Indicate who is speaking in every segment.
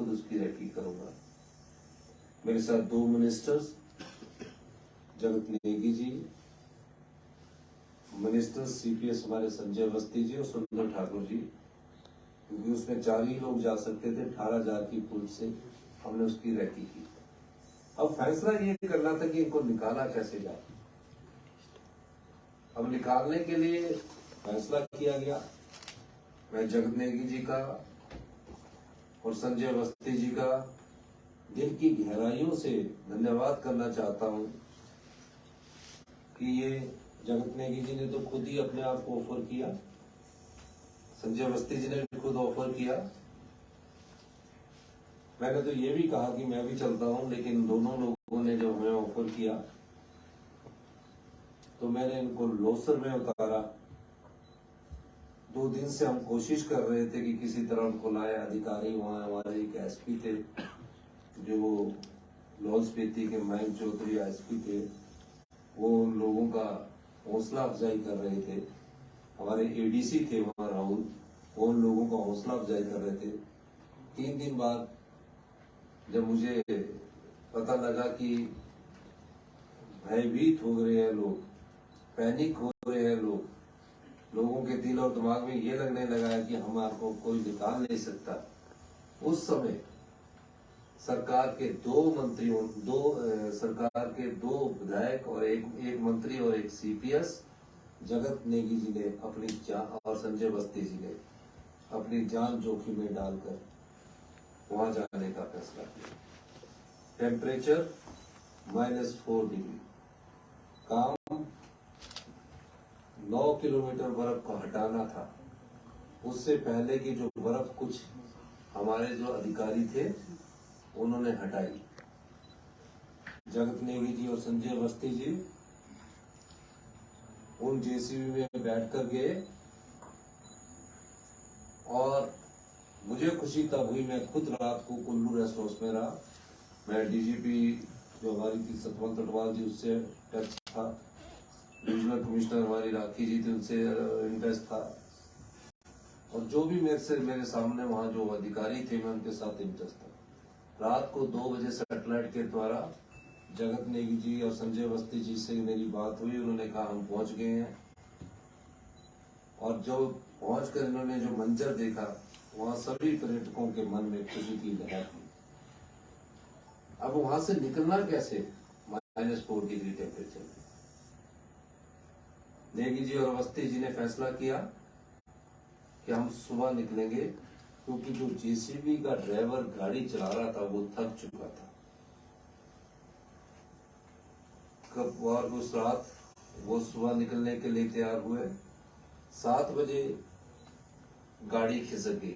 Speaker 1: उसकी रैकी करूंगा। मेरे साथ 2 मिनिस्टर्स, जगत नेगी जी, मिनिस्टर सीपीएस हमारे संजय अवस्थी जी और सुंदर ठाकुर जी, क्योंकि उसमें 4 ही लोग जा सकते थे। 18,000 की पुल से हमने उसकी रैकी की। अब फैसला ये करना था कि इनको निकाला कैसे जाए। अब निकालने के लिए फैसला किया गया। मैं जगत नेगी जी का और संजय अवस्थी जी का दिल की गहराइयों से धन्यवाद करना चाहता हूं कि ये जगत नेगी जी ने तो खुद ही अपने आप को ऑफर किया, संजय अवस्थी जी ने भी खुद ऑफर किया। मैंने तो ये भी कहा कि मैं भी चलता हूं, लेकिन दोनों लोगों ने जब हमें ऑफर किया तो मैंने इनको लोसर में उतारा। 2 दिन से हम कोशिश कर रहे थे कि किसी तरह उनको लाए। अधिकारी वहां हमारे एक एसपी थे जो लाहौल स्पीति के मयंक चौधरी एसपी थे, वो उन लोगों का हौसला अफजाई कर रहे थे। हमारे एडीसी थे वहां राहुल, वो उन लोगों का हौसला अफजाई कर रहे थे। 3 दिन बाद जब मुझे पता लगा कि भयभीत हो रहे हैं लोग, पैनिक हो रहे हैं लोगों के दिल और दिमाग में ये लगने लगा है कि हम आपको कोई निकाल नहीं सकता, उस समय सरकार के 2 मंत्रियों, सरकार के 2 विधायक और एक मंत्री और एक सीपीएस, जगत नेगी जी ने अपनी जान और संजय अवस्थी जी ने अपनी जान जोखिम में डालकर वहां जाने का फैसला किया। टेम्परेचर -4 डिग्री, काम 9 किलोमीटर बर्फ को हटाना था। उससे पहले की जो बर्फ कुछ हमारे जो अधिकारी थे उन्होंने हटाई। जगत नेगी जी और संजय अवस्थी जी उन जेसीबी में बैठकर गए और मुझे खुशी तब हुई, मैं खुद रात को कुल्लू रेस्ट हाउस में रहा। मैं डीजीपी जो हमारी थी सतवंत अटवाल जी, उससे टच था। डिविजनल कमिश्नर हमारी राखी जी थी, उनसे इंटरेस्ट था। और जो भी मेरे सामने वहां जो अधिकारी थे, मैं उनके साथ इंटरेस्ट था। रात को 2 बजे सैटेलाइट के द्वारा जगत नेगी जी और संजय अवस्थी जी से मेरी बात हुई। उन्होंने कहा हम पहुंच गए हैं, और जो पहुंचकर इन्होंने जो मंजर देखा, वहां सभी पर्यटकों के मन में खुशी की लहर थी। अब वहां से निकलना कैसे -4 डिग्री टेम्परेचर में। नेगी जी और अवस्थी जी ने फैसला किया कि हम सुबह निकलेंगे, क्योंकि जो जेसीबी का ड्राइवर गाड़ी चला रहा था वो थक चुका था। कब और उस रात वो सुबह निकलने के लिए तैयार हुए। 7 बजे गाड़ी खिसक गई।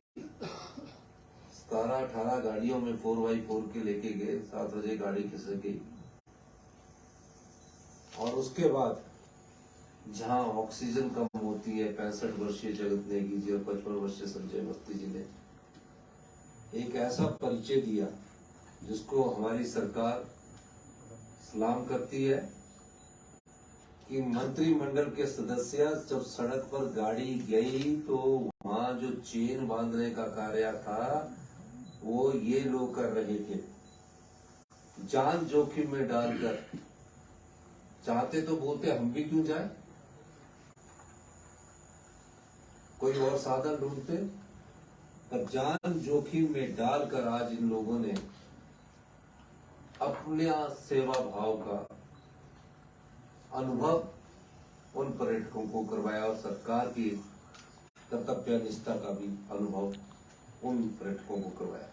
Speaker 1: 17-18 गाड़ियों में 4x4 के लेके गए। 7 बजे गाड़ी खिसक गई, और उसके बाद जहां ऑक्सीजन कम होती है, 65 वर्षीय जगत नेगी जी और 55 वर्षीय संजय अवस्थी जी ने एक ऐसा परिचय दिया जिसको हमारी सरकार सलाम करती है, कि मंत्रिमंडल के सदस्य जब सड़क पर गाड़ी गई तो वहां जो चेन बांधने का कार्य था वो ये लोग कर रहे थे, जान जोखिम में डालकर। चाहते तो बोलते हम भी क्यों जाए, कोई और साधन ढूंढते, पर जान जोखिम में डालकर आज इन लोगों ने अपने सेवा भाव का अनुभव उन पर्यटकों को करवाया, और सरकार की कर्तव्य निष्ठा का भी अनुभव उन पर्यटकों को करवाया।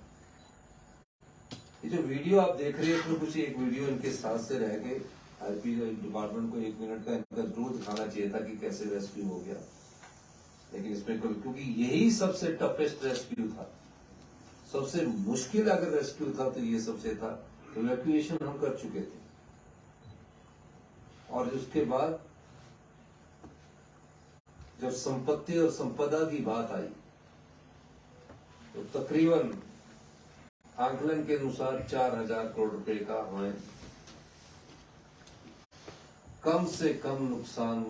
Speaker 1: ये जो वीडियो आप देख रहे हैं, इसमें कुछ एक वीडियो इनके साथ से रह गए। आईपी डिपार्टमेंट को 1 मिनट का इनका जरूर दिखाना चाहिए था कि कैसे रेस्क्यू हो गया, लेकिन इसमें क्योंकि यही सबसे टफेस्ट रेस्क्यू था, सबसे मुश्किल अगर रेस्क्यू था तो ये सबसे था। इवैक्यूएशन हम कर चुके थे, और उसके बाद जब संपत्ति और संपदा की बात आई तो तकरीबन आकलन के अनुसार 4,000 करोड़ रुपए का हमें कम से कम नुकसान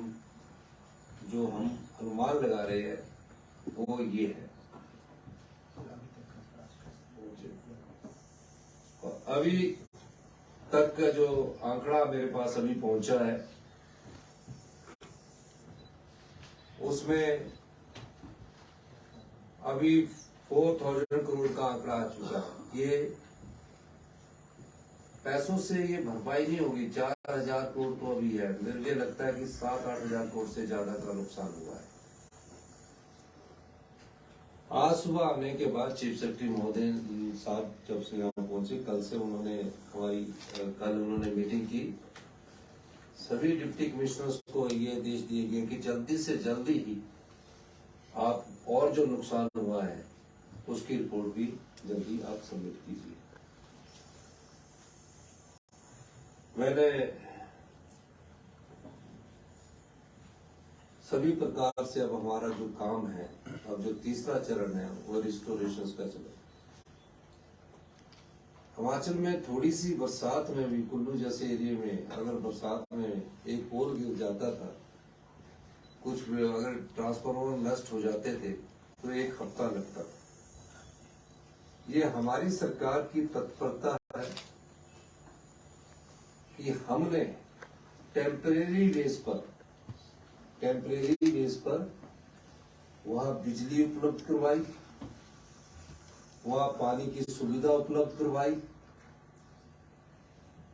Speaker 1: जो हम अनुमान लगा रहे हैं वो ये है। अभी तक का जो आंकड़ा मेरे पास अभी पहुंचा है उसमें अभी 4000 करोड़ का आंकड़ा आ चुका है। ये पैसों से ये भरपाई नहीं होगी। 4000 करोड़ तो अभी है। मुझे लगता है कि 7-8 हजार करोड़ से ज्यादा का नुकसान हुआ है। आज सुबह आने के बाद चीफ सेक्रेटरी महोदय साहब जब से यहाँ पहुंचे, कल से कल उन्होंने मीटिंग की। सभी डिप्टी कमिश्नर्स को ये आदेश दिए गए कि जल्दी से जल्दी ही आप और जो नुकसान हुआ है उसकी रिपोर्ट भी जल्दी आप सबमिट कीजिए। मैंने सभी प्रकार से अब हमारा जो काम है, अब जो तीसरा चरण है वो रिस्टोरेशन का चरण। हिमाचल में थोड़ी सी बरसात में भी, कुल्लू जैसे एरिया में अगर बरसात में एक पोल गिर जाता था, कुछ अगर ट्रांसफार्मर नष्ट हो जाते थे तो 1 हफ्ता लगता था। ये हमारी सरकार की तत्परता है कि हमने टेम्परेरी बेस पर वहां बिजली उपलब्ध करवाई, वहां पानी की सुविधा उपलब्ध करवाई,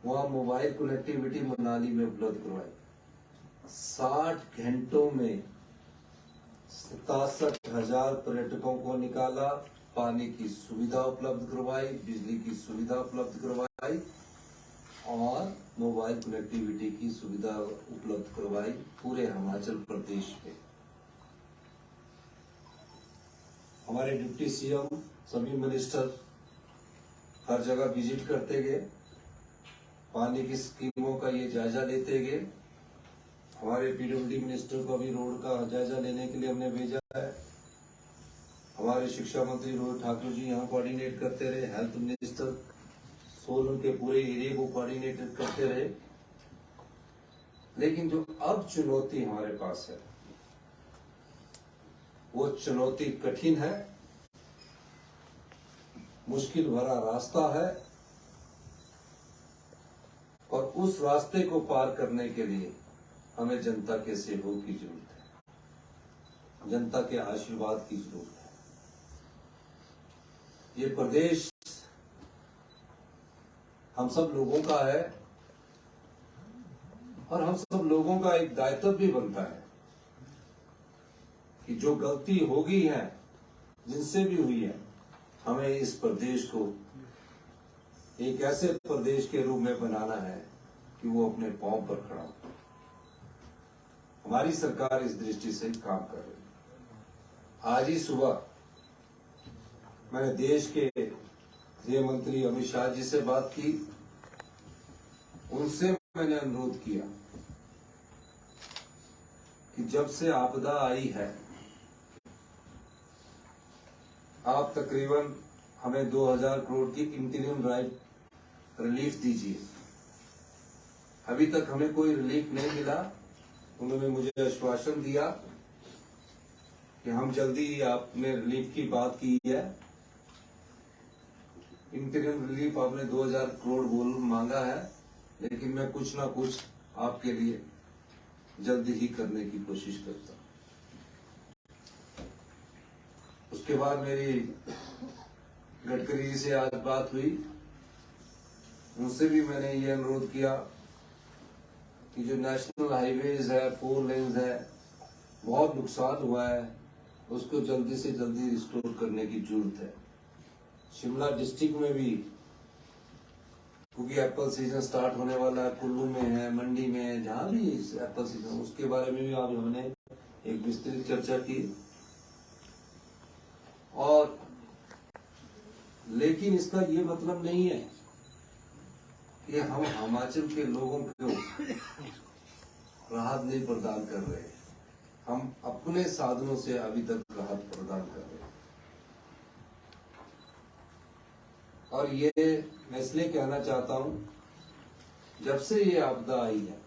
Speaker 1: वहां मोबाइल कनेक्टिविटी मनाली में उपलब्ध करवाई। 60 घंटों में 67,000 पर्यटकों को निकाला, पानी की सुविधा उपलब्ध करवाई, बिजली की सुविधा उपलब्ध करवाई और मोबाइल कनेक्टिविटी की सुविधा उपलब्ध करवाई पूरे हिमाचल प्रदेश में। हमारे डिप्टी सीएम, सभी मिनिस्टर हर जगह विजिट करते गए, पानी की स्कीमों का ये जायजा लेते गए। हमारे पीडब्ल्यूडी मिनिस्टर को अभी रोड का जायजा लेने के लिए हमने भेजा है। हमारे शिक्षा मंत्री रोहित ठाकुर जी यहाँ कोऑर्डिनेट करते रहे। हेल्थ मिनिस्टर सोलन के पूरे एरिया को कोऑर्डिनेट करते रहे। लेकिन जो अब चुनौती हमारे पास है वो चुनौती कठिन है, मुश्किल भरा रास्ता है और उस रास्ते को पार करने के लिए हमें जनता के सहयोग की जरूरत है, जनता के आशीर्वाद की जरूरत है। ये प्रदेश हम सब लोगों का है और हम सब लोगों का एक दायित्व भी बनता है कि जो गलती हो गई है, जिनसे भी हुई है, हमें इस प्रदेश को एक ऐसे प्रदेश के रूप में बनाना है कि वो अपने पांव पर खड़ा हो। हमारी सरकार इस दृष्टि से काम कर रही है। आज ही सुबह मैंने देश के गृह मंत्री अमित शाह जी से बात की। उनसे मैंने अनुरोध किया कि जब से आपदा आई है आप तकरीबन हमें 2000 करोड़ की इंटीरियम रिलीफ दीजिए। अभी तक हमें कोई रिलीफ नहीं मिला। उन्होंने मुझे आश्वासन दिया कि हम जल्दी, आपने रिलीफ की बात की है, इंटीरियम रिलीफ आपने 2000 करोड़ मांगा है, लेकिन मैं कुछ ना कुछ आपके लिए जल्दी ही करने की कोशिश करता हूं। उसके बाद मेरी गडकरी जी से आज बात हुई। उनसे भी मैंने ये अनुरोध किया कि जो नेशनल हाईवेज है, 4 लेन्स है, बहुत नुकसान हुआ है, उसको जल्दी से जल्दी रिस्टोर करने की जरूरत है। शिमला डिस्ट्रिक्ट में भी, क्योंकि एप्पल सीजन स्टार्ट होने वाला है, कुल्लू में है, मंडी में है, जहां भी एप्पल सीजन, उसके बारे में भी आज हमने एक विस्तृत चर्चा की। और लेकिन इसका ये मतलब नहीं है कि हम हिमाचल के लोगों को राहत नहीं प्रदान कर रहे। हम अपने साधनों से अभी तक राहत प्रदान कर रहे हैं। और ये मैं इसलिए कहना चाहता हूं, जब से ये आपदा आई है,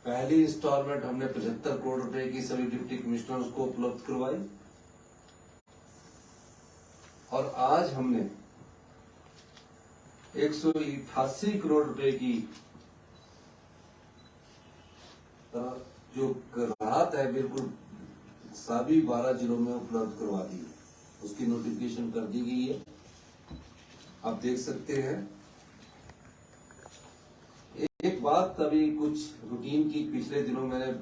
Speaker 1: पहली इंस्टॉलमेंट हमने 75 करोड़ रुपए की सभी डिप्टी कमिश्नर्स को उपलब्ध करवाई और आज हमने 188 करोड़ रुपए की जो राहत है बिल्कुल सभी 12 जिलों में उपलब्ध करवा दी है। उसकी नोटिफिकेशन कर दी गई है, आप देख सकते हैं। एक बात अभी कुछ रूटीन की पिछले दिनों मैंने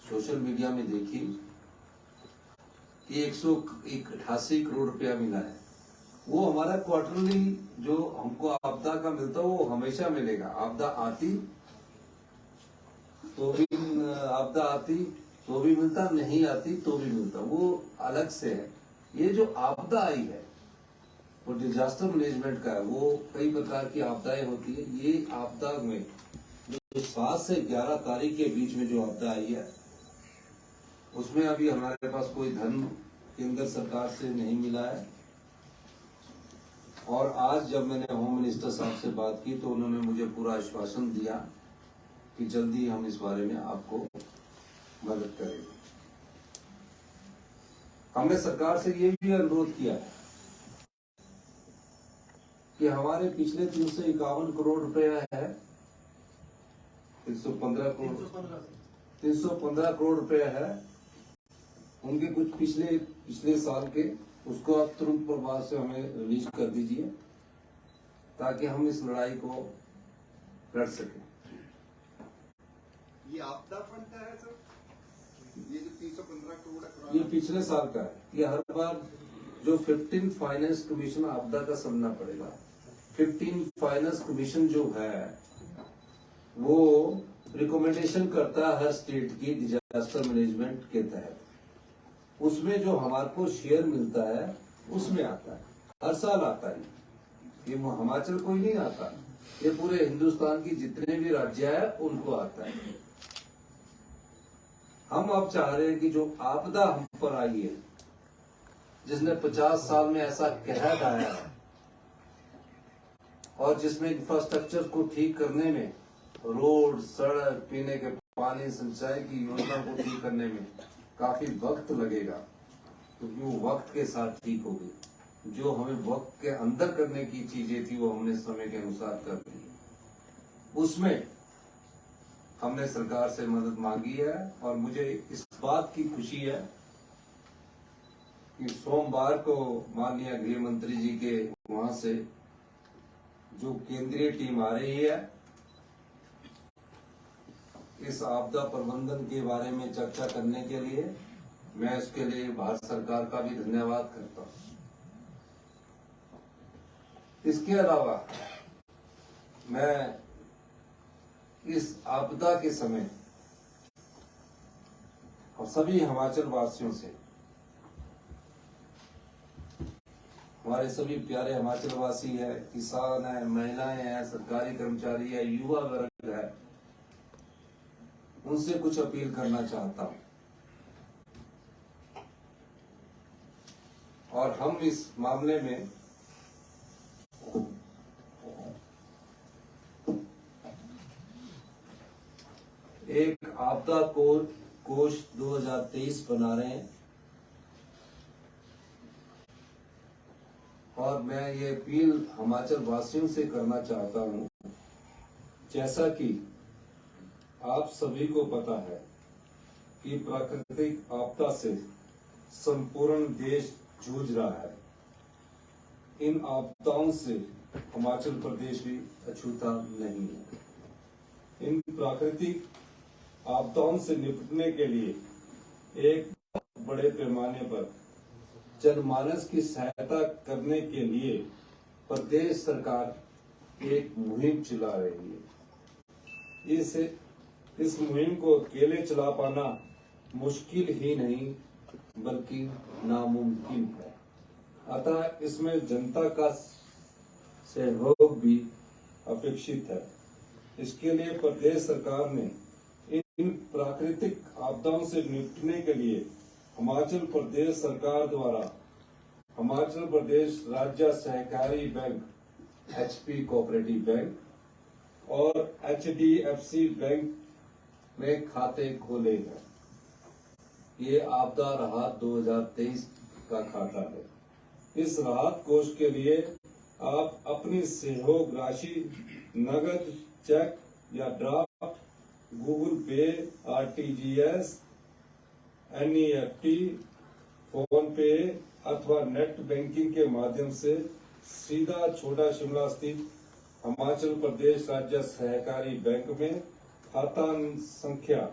Speaker 1: सोशल मीडिया में देखी कि 188 करोड़ रुपया मिला है। वो हमारा क्वार्टरली जो हमको आपदा का मिलता है वो हमेशा मिलेगा। आपदा आती तो भी मिलता, नहीं आती तो भी मिलता, वो अलग से है। ये जो आपदा आई है वो डिजास्टर मैनेजमेंट का है। वो कई प्रकार की आपदाएं होती है। ये आपदा में जो 7 से 11 तारीख के बीच में जो आपदा आई है उसमें अभी हमारे पास कोई धन केंद्र सरकार से नहीं मिला है। और आज जब मैंने होम मिनिस्टर साहब से बात की तो उन्होंने मुझे पूरा आश्वासन दिया कि जल्दी हम इस बारे में आपको मदद करेंगे। हमने सरकार से ये भी अनुरोध किया कि हमारे पिछले 351 करोड़ रुपया है, 315 करोड़ रुपया है, उनके कुछ पिछले साल के, उसको आप तुरंत प्रभाव से हमें रिलीज कर दीजिए ताकि हम इस लड़ाई को लड़ सकें।
Speaker 2: ये आपदा फंड का है सर, ये जो 315 करोड़
Speaker 1: ये पिछले साल का है। ये हर बार जो 15 फाइनेंस कमीशन आपदा का समझना पड़ेगा। 15 फाइनेंस कमीशन जो है वो रिकमेंडेशन करता है हर स्टेट की डिजास्टर मैनेजमेंट के तहत। उसमें जो हमारे को शेयर मिलता है उसमें आता है, हर साल आता है। ये हिमाचल को ही नहीं आता, ये पूरे हिंदुस्तान की जितने भी राज्य है उनको आता है। हम अब चाह रहे हैं कि जो आपदा हम पर आई है, जिसने 50 साल में ऐसा कहर आया है और जिसमें इंफ्रास्ट्रक्चर को ठीक करने में, रोड, सड़क, पीने के पानी, सिंचाई की योजना को ठीक करने में काफी वक्त लगेगा, क्योंकि वो वक्त के साथ ठीक होगी। जो हमें वक्त के अंदर करने की चीजें थी वो हमने समय के अनुसार कर दी। उसमें हमने सरकार से मदद मांगी है और मुझे इस बात की खुशी है कि सोमवार को माननीय गृह मंत्री जी के वहां से जो केंद्रीय टीम आ रही है इस आपदा प्रबंधन के बारे में चर्चा करने के लिए, मैं इसके लिए भारत सरकार का भी धन्यवाद करता हूं। इसके अलावा मैं इस आपदा के समय और सभी हिमाचल वासियों से, हमारे सभी प्यारे हिमाचल वासी है, किसान है, महिलाएं हैं, सरकारी कर्मचारी है, युवा वर्ग है, उनसे कुछ अपील करना चाहता हूं। और हम इस मामले में एक आपदा कोष 2023 बना रहे हैं और मैं ये अपील हिमाचल वासियों से करना चाहता हूं। जैसा कि आप सभी को पता है कि प्राकृतिक आपदा से संपूर्ण देश जूझ रहा है। इन आपदाओं से हिमाचल प्रदेश भी अछूता नहीं है। इन प्राकृतिक आपदाओं से निपटने के लिए एक बड़े पैमाने पर जनमानस की सहायता करने के लिए प्रदेश सरकार एक मुहिम चला रही है। इस मुहिम को अकेले चला पाना मुश्किल ही नहीं बल्कि नामुमकिन है। अतः इसमें जनता का सहयोग भी अपेक्षित है। इसके लिए प्रदेश सरकार ने इन प्राकृतिक आपदाओं से निपटने के लिए हिमाचल प्रदेश सरकार द्वारा हिमाचल प्रदेश राज्य सहकारी बैंक, HP कोऑपरेटिव बैंक और HDFC बैंक में खाते खोले हैं। ये आपदा राहत 2023 का खाता है। इस राहत कोष के लिए
Speaker 3: आप अपनी सहयोग राशि नगद, चेक या ड्राफ्ट, गूगल पे, आरटीजीएस, एनईएफटी, फोन पे अथवा नेट बैंकिंग के माध्यम से सीधा छोटा शिमला स्थित हिमाचल प्रदेश राज्य सहकारी बैंक में खाता संख्या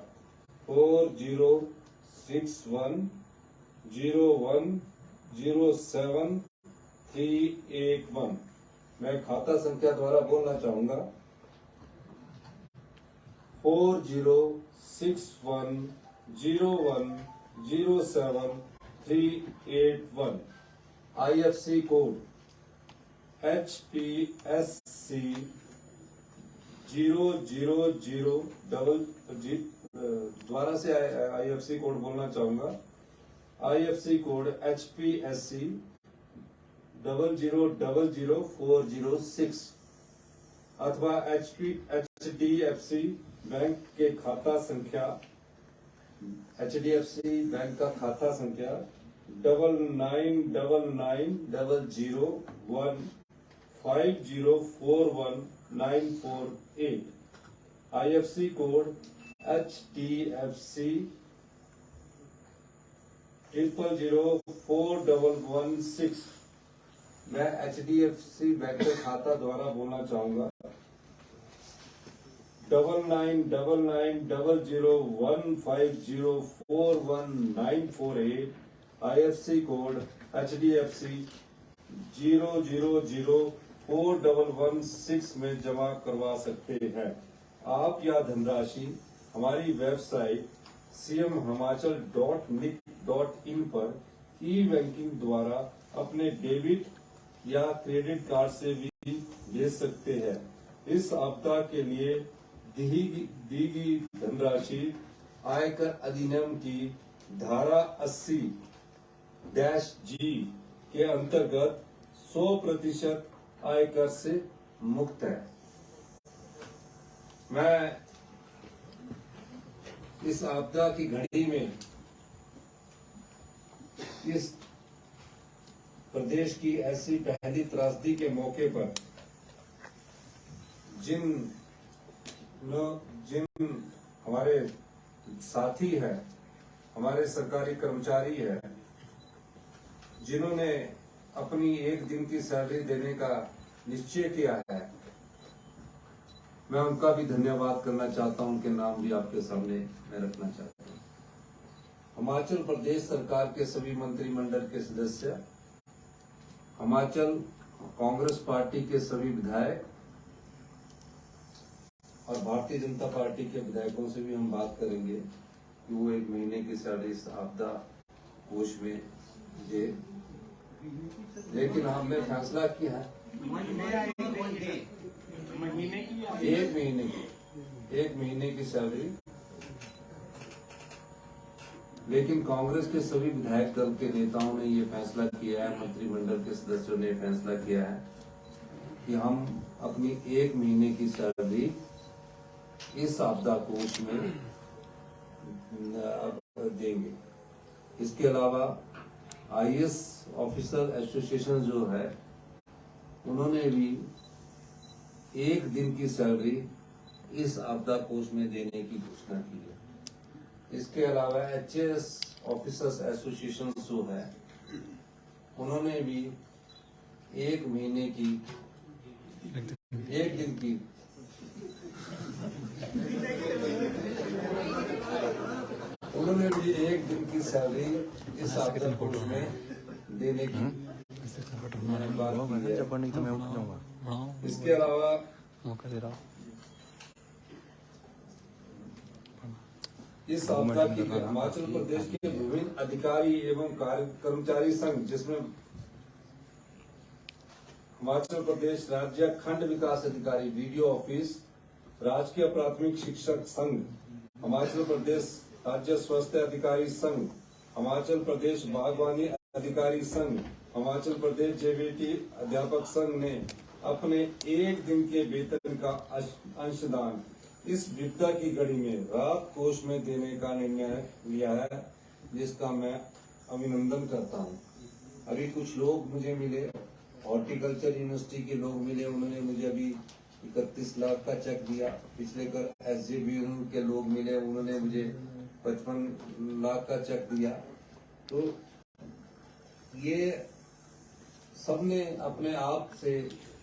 Speaker 3: 4061010731। मैं खाता संख्या द्वारा बोलना चाहूंगा 4061010731। IFC कोड HPSC 000 द्वारा से IFC कोड बोलना चाहूंगा। IFC कोड HPSC 0000406 अथवा HDFC बैंक के खाता संख्या HDFC बैंक का खाता संख्या 999901504194 IFC कोड HDFC 000416। मैं HDFC बैंक के खाता द्वारा बोलना चाहूंगा 990001504194 IFC कोड HDFC 000416 में जमा करवा सकते हैं। आप यह धनराशि हमारी वेबसाइट cmhimachal.nic.in पर ई-बैंकिंग द्वारा अपने डेबिट या क्रेडिट कार्ड से भी भेज सकते हैं। इस आपदा के लिए दी गई धनराशि आयकर अधिनियम की धारा 80-G के अंतर्गत 100% आयकर से मुक्त है। मैं इस आपदा की घड़ी में इस प्रदेश की ऐसी पहली त्रासदी के मौके पर जिन हमारे साथी हैं, हमारे सरकारी कर्मचारी हैं, जिन्होंने अपनी एक दिन की सैलरी देने का निश्चय किया है, मैं उनका भी धन्यवाद करना चाहता हूं। उनके नाम भी आपके सामने मैं रखना चाहता हूं। हिमाचल प्रदेश सरकार के सभी मंत्रिमंडल के सदस्य, हिमाचल कांग्रेस पार्टी के सभी विधायक और भारतीय जनता पार्टी के विधायकों से भी हम बात करेंगे कि वो एक महीने की सैलरी इस आपदा कोष में दे। लेकिन हमने फैसला किया है एक महीने की सैलरी। लेकिन कांग्रेस के सभी विधायक दल के नेताओं ने ये फैसला किया है, मंत्रिमंडल के सदस्यों ने फैसला किया है कि हम अपनी एक महीने की सैलरी इस आपदा कोष में देंगे। इसके अलावा IAS ऑफिसर एसोसिएशन जो है, उन्होंने भी एक दिन की सैलरी इस आपदा कोष में देने की घोषणा की है। इसके अलावा HAS ऑफिसर्स एसोसिएशन जो है, उन्होंने भी एक महीने की एक दिन की उन्होंने भी एक दिन की सैलरी इस आपदा कोष में देने की बात की है। इसके अलावा इस आपदा के लिए हिमाचल प्रदेश के विभिन्न अधिकारी एवं कर्मचारी संघ, जिसमें हिमाचल प्रदेश राज्य खंड विकास अधिकारी वीडियो ऑफिस, राजकीय प्राथमिक शिक्षक संघ, हिमाचल प्रदेश राज्य स्वास्थ्य अधिकारी संघ, हिमाचल प्रदेश बागवानी अधिकारी संघ, हिमाचल प्रदेश JBT अध्यापक संघ ने अपने एक दिन के वेतन का अंशदान इस विपदा की घड़ी में राहत कोष में देने का निर्णय लिया है, जिसका मैं अभिनंदन करता हूं। अभी कुछ लोग मुझे मिले
Speaker 1: हॉर्टिकल्चर यूनिवर्सिटी के लोग मिले, उन्होंने मुझे अभी 31 लाख का चेक दिया। पिछले कर SJVU के लोग मिले, उन्होंने मुझे 55 लाख का चेक दिया। तो ये सबने अपने आप से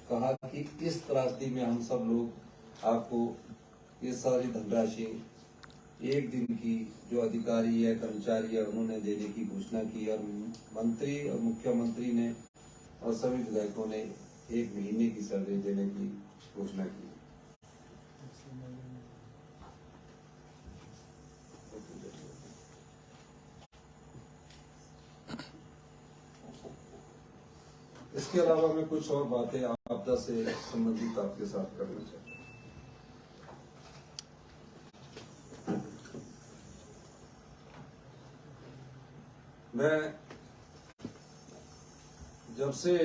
Speaker 1: कहा कि इस त्रासदी में हम सब लोग आपको ये सारी धनराशि एक दिन की जो अधिकारी है, कर्मचारी है, उन्होंने देने की घोषणा की और मंत्री और मुख्यमंत्री ने और सभी विधायकों ने 1 महीने की सैलरी देने की घोषणा की। इसके अलावा मैं कुछ और बातें आपदा से संबंधित आपके साथ करना चाहता हूँ। मैं जब से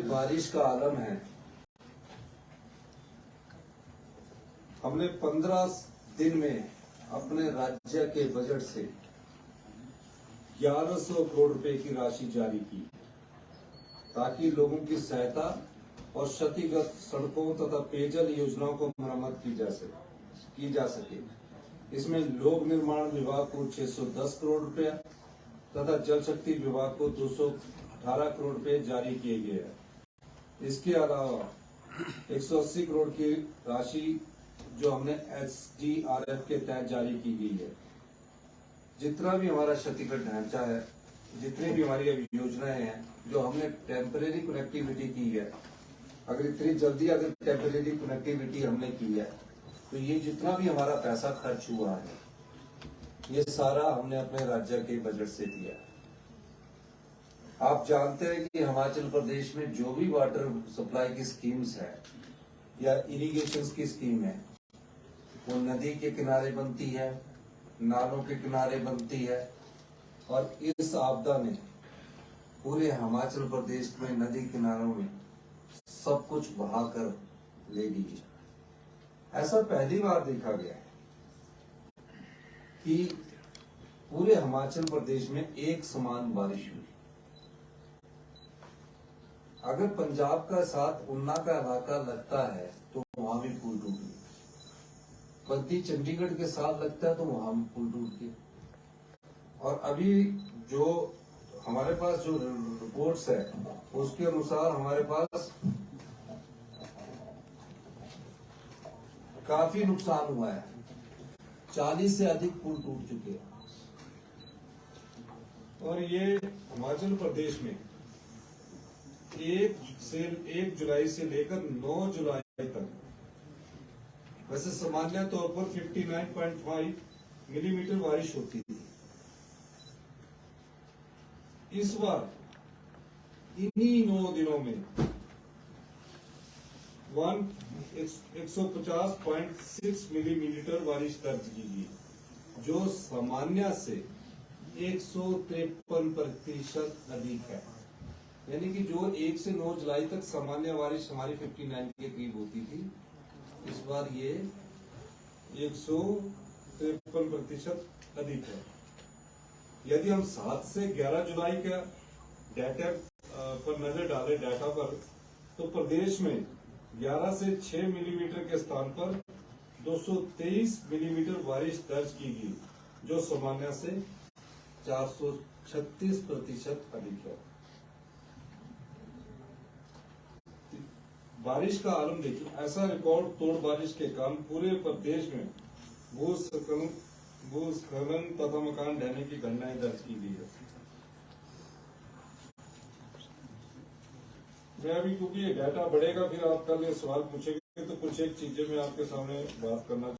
Speaker 1: बारिश का आलम है, हमने 15 दिन में अपने राज्य के बजट से 1100 करोड़ रुपए की राशि जारी की ताकि लोगों की सहायता और क्षतिग्रस्त सड़कों तथा पेयजल योजनाओं को मरम्मत की जा सके। इसमें लोक निर्माण विभाग को 610 करोड़ रुपया तथा जल शक्ति विभाग को 218 करोड़ रुपए जारी किए गए हैं। इसके अलावा 180 करोड़ की राशि जो हमने SDRF के तहत जारी की गई है। जितना भी हमारा क्षतिग्रस्त ढांचा है, जितनी भी हमारी अभी योजनाएं हैं जो हमने टेम्परेरी कनेक्टिविटी की है, अगर इतनी जल्दी अगर टेम्परेरी कनेक्टिविटी हमने की है तो ये जितना भी हमारा पैसा खर्च हुआ है ये सारा हमने अपने राज्य के बजट से दिया है। आप जानते हैं कि हिमाचल प्रदेश में जो भी वाटर सप्लाई की स्कीम्स है या इरिगेशन की स्कीम है वो नदी के किनारे बनती है, नालों के किनारे बनती है और इस आपदा ने पूरे हिमाचल प्रदेश में नदी किनारों में सब कुछ बहाकर ले ली है। ऐसा पहली बार देखा गया है कि पूरे हिमाचल प्रदेश में एक समान बारिश हुई। अगर पंजाब का साथ उन्ना का इलाका लगता है तो वहां भी पुल टूट गए, बद्दी चंडीगढ़ के साथ लगता है तो वहां भी पुल टूट गए। और अभी जो हमारे पास जो रिपोर्ट्स है उसके अनुसार हमारे पास काफी नुकसान हुआ है, 40 से अधिक पुल टूट चुके हैं।
Speaker 3: और ये हिमाचल प्रदेश में 1 जुलाई से लेकर 9 जुलाई तक वैसे सामान्य तौर पर 59.5 मिलीमीटर बारिश होती थी। इस बार इन्हीं 9 दिनों में 150.6 मिलीमीटर बारिश दर्ज की गई, जो सामान्य से 153% अधिक है। यानी कि जो 1 से 9 जुलाई तक सामान्य बारिश हमारी 59 के करीब होती थी, इस बार ये 153% अधिक है। यदि हम 7 से 11 जुलाई का डाटा पर नजर डालें डाटा पर, तो प्रदेश में 11 से 6 मिलीमीटर के स्थान पर 223 मिलीमीटर बारिश दर्ज की गई, जो सामान्य से 436% अधिक है। बारिश का आलम देखिए, ऐसा रिकॉर्ड तोड़ बारिश के कारण पूरे प्रदेश में भूस्खलन तथा मकान ढहने की घटनाएं दर्ज की गई है। मैं अभी क्योंकि ये डाटा बढ़ेगा, फिर आप कल ये सवाल पूछेंगे तो कुछ एक चीजें मैं आपके सामने बात करना